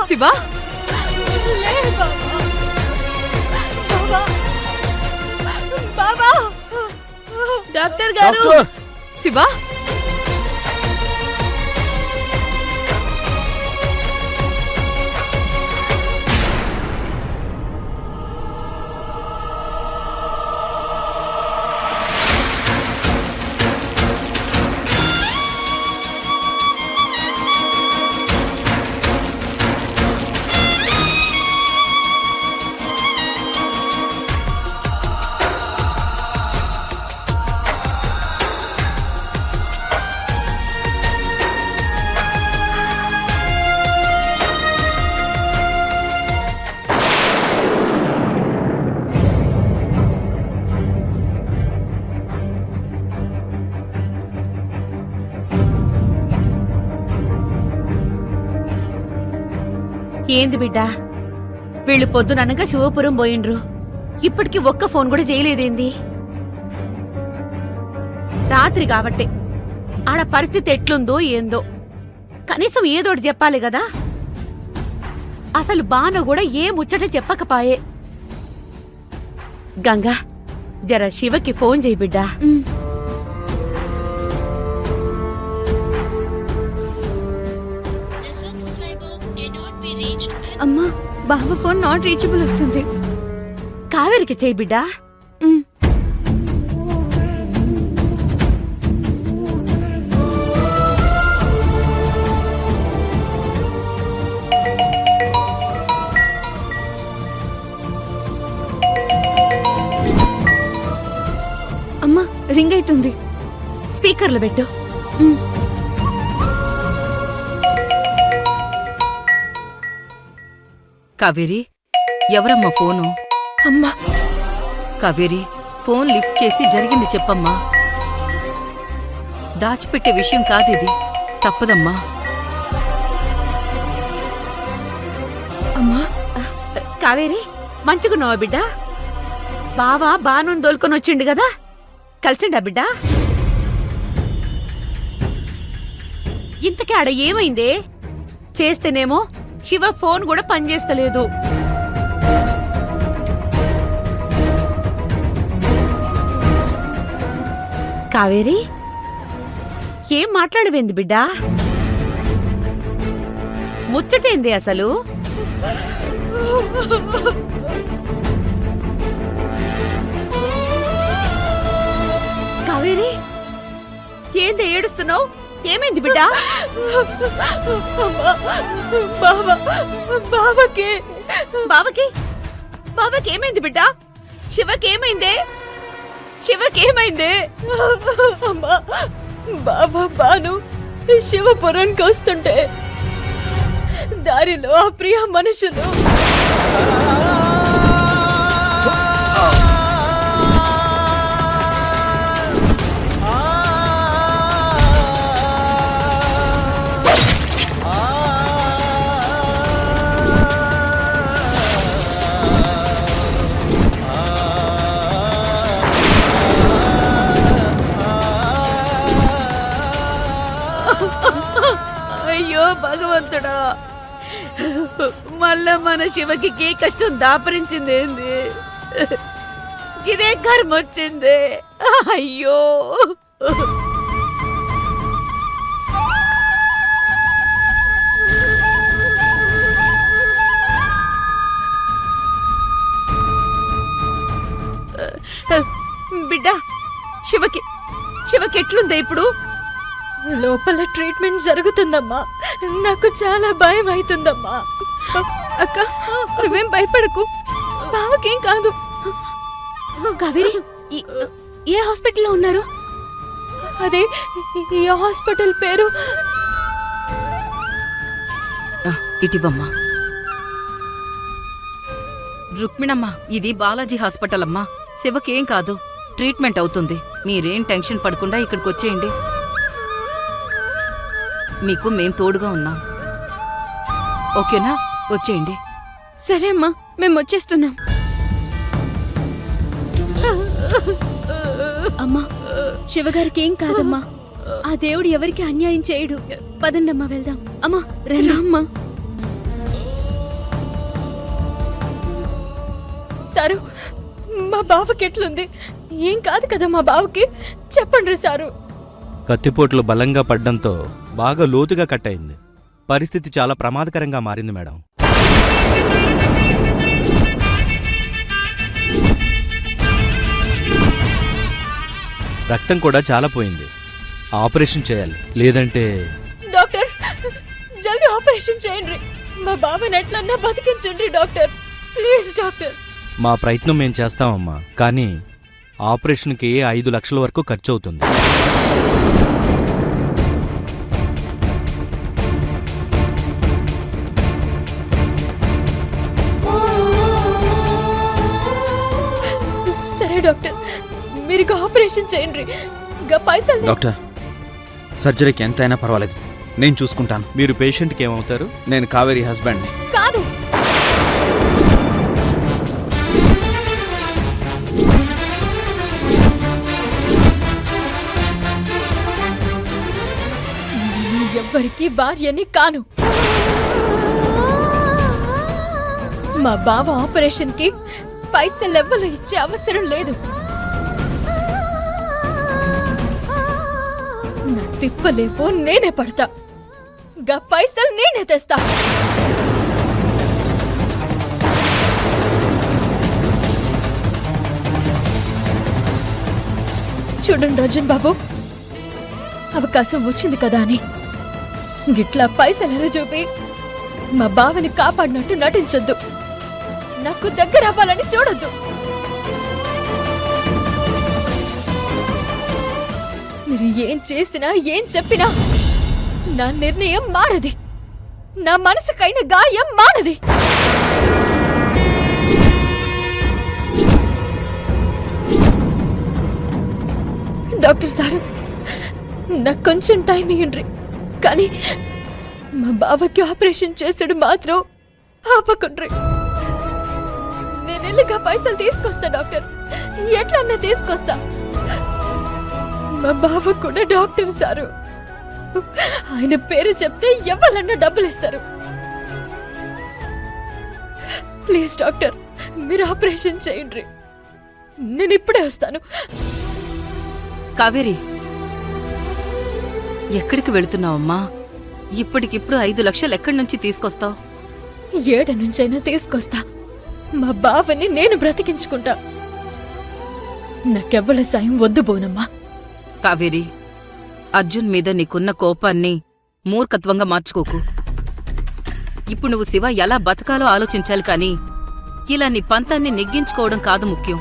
Shiva doctor గారు శివా ఏంది బిడ్డా వీళ్ళు పొద్దుననగా శివపురం పోయిండ్రు. ఇప్పటికి ఒక్క ఫోన్ కూడా చేయలేదేంది? రాత్రి కాబట్టే ఆడ పరిస్థితి ఎట్లుందో ఏందో కనీసం ఏదోటి చెప్పాలి కదా. అసలు బాను కూడా ఏ ముచ్చట చెప్పకపాయే. గంగా జర శివకి ఫోన్ చేయి బిడ్డా. అమ్మా బావ ఫోన్ నాట్ రీచబుల్ వస్తుంది. కావేరికి చేయి బిడ్డా. అమ్మా రింగ్ అవుతుంది. స్పీకర్లో పెట్టు. కావేరి, ఎవరమ్మా ఫోను? అమ్మా కావేరి, ఫోన్ లిఫ్ట్ చేసి జరిగింది చెప్పమ్మా. దాచిపెట్టే విషయం కాదిది, తప్పదమ్మా. అమ్మా కావేరి మంచుకున్నావా బిడ్డా? బావా బాను దోలుకొని వచ్చిండు కదా, కలిసిండా బిడ్డా? ఇంతకీ ఆడ ఏమైందే? చేస్తేనేమో శివ ఫోన్ కూడా పనిచేస్తలేదు. కావేరి ఏం మాట్లాడవేంది బిడ్డా? ముచ్చటేంది అసలు? కావేరి ఏంది ఏడుస్తున్నావు? ఏమైంది బిడ్డా? బావకి ఏమైంది బిడ్డా? శివకేమైందే? శివకేమైందే? బాబా బాను శివపురానికి వస్తుంటే దారిలో ఆ ప్రియ మనుషులు అయ్యో భగవంతుడా, మళ్ళా మన శివకి ఏ కష్టం దాపరించిందేంది? ఇదే కర్మ వచ్చిందే. అయ్యో బిడ్డా, శివకి ఎట్లుందే ఇప్పుడు? లోపల ట్రీట్మెంట్ జరుగుతుందమ్మా. నాకు చాలా భయం అవుతుందమ్మా. అక్క నువ్వేం భయపడకు, బావకేం కాదు. కావేరి ఏ హాస్పిటల్లో ఉన్నారు? అదే ఈ హాస్పిటల్ పేరు. ఇటివమ్మా. రుక్మిణమ్మా, ఇది బాలాజీ హాస్పిటల్ అమ్మా. శివకేం కాదు, ట్రీట్మెంట్ అవుతుంది. మీరేం టెన్షన్ పడకుండా ఇక్కడికి వచ్చేయండి. మీకు మేం తోడుగా ఉన్నాం. ఓకేనా? వచ్చేయండి. సరే అమ్మా, మేము వచ్చేస్తున్నాం. అమ్మా శివగారికి ఏం కాదమ్మా. ఆ దేవుడు ఎవరికి అన్యాయం చేయడు. పదండమ్మా వెళ్దాం. అమ్మా రండి అమ్మా. సారు మా బావకి ఎట్లుంది? ఏం కాదు కదా మా బావకి? చెప్పండి సారు. కత్తిపోట్లు బలంగా పడ్డంతో బాగా లోతుగా కట్ అయింది. పరిస్థితి చాలా ప్రమాదకరంగా మారింది మేడం. రక్తం కూడా చాలా పోయింది. ఆపరేషన్ చేయాలి, లేదంటే డాక్టర్ జల్దీ ఆపరేషన్ చేయండి. మా బావని ఎట్లన్నా బతికించండి డాక్టర్, ప్లీజ్ డాక్టర్. మా ప్రయత్నం మేం చేస్తామమ్మా, కానీ ఆపరేషన్కి 5 లక్షల వరకు ఖర్చు అవుతుంది. సరే డాక్టర్, మీరు ఇక ఆపరేషన్ చేయండి. గా పైసలు డాక్టర్, సర్జరీకి ఎంతైనా పర్వాలేదు, నేను చూసుకుంటాను. మీరు పేషెంట్కి ఏమవుతారు? నేను కావేరి హస్బెండ్ని. కాదు. నేను ఎవ్వరికి భార్యని కాను. మా బావ ఆపరేషన్ కి పైసలు ఎవ్వరు ఇచ్చే అవసరం లేదు. నా తిప్పలేవో నేనే పడతా, గా పైసలు నేనే తెస్తా. చూడండి రాజన్ బాబు, అవకాశం వచ్చింది కదా అని గిట్లా పైసలు చూపి మా బావని కాపాడినట్టు నటించొద్దు. నాకు దగ్గర అవ్వాలని చూడొద్దు. మీరు ఏం చేసినా ఏం చెప్పినా నా నిర్ణయం మారది. నా మనసుకైన గాయం మానది. డాక్టర్ సార్, నాకు కొంచెం టైం ఇవ్వండి, కానీ మా బావకి ఆపరేషన్ చేసుడు మాత్రం ఆపకుండ్రి. నేను వెళ్ళిగా పైసలు తీసుకొస్తా డాక్టర్, ఎట్లన్నా తీసుకొస్తా. మా బావ కూడా డాక్టర్ సారు, ఆయన పేరు చెప్తే ఎవరన్నా డబ్బులు ఇస్తారు. ప్లీజ్ డాక్టర్, మీరు ఆపరేషన్ చేయండి. నేను ఇప్పుడే వస్తాను. కావేరి, ఎక్కడికి వెళుతున్నావమ్మా? ఇప్పటికిప్పుడు 5 లక్షలు ఎక్కడి నుంచి తీసుకొస్తావు? 7 నుంచైనా తీసుకొస్తా. మా బావని నేను బ్రతికించుకుంటా. నాకెవ్వల సాయం వద్దు బోనమ్మా. కావేరి, అర్జున్ మీద నీకున్న కోపాన్ని మూర్ఖత్వంగా మార్చుకోకు. ఇప్పుడు నువ్వు శివ ఎలా బతకాలో ఆలోచించాలి, కానీ ఇలా నీ పంతాన్ని నెగ్గించుకోవడం కాదు ముఖ్యం.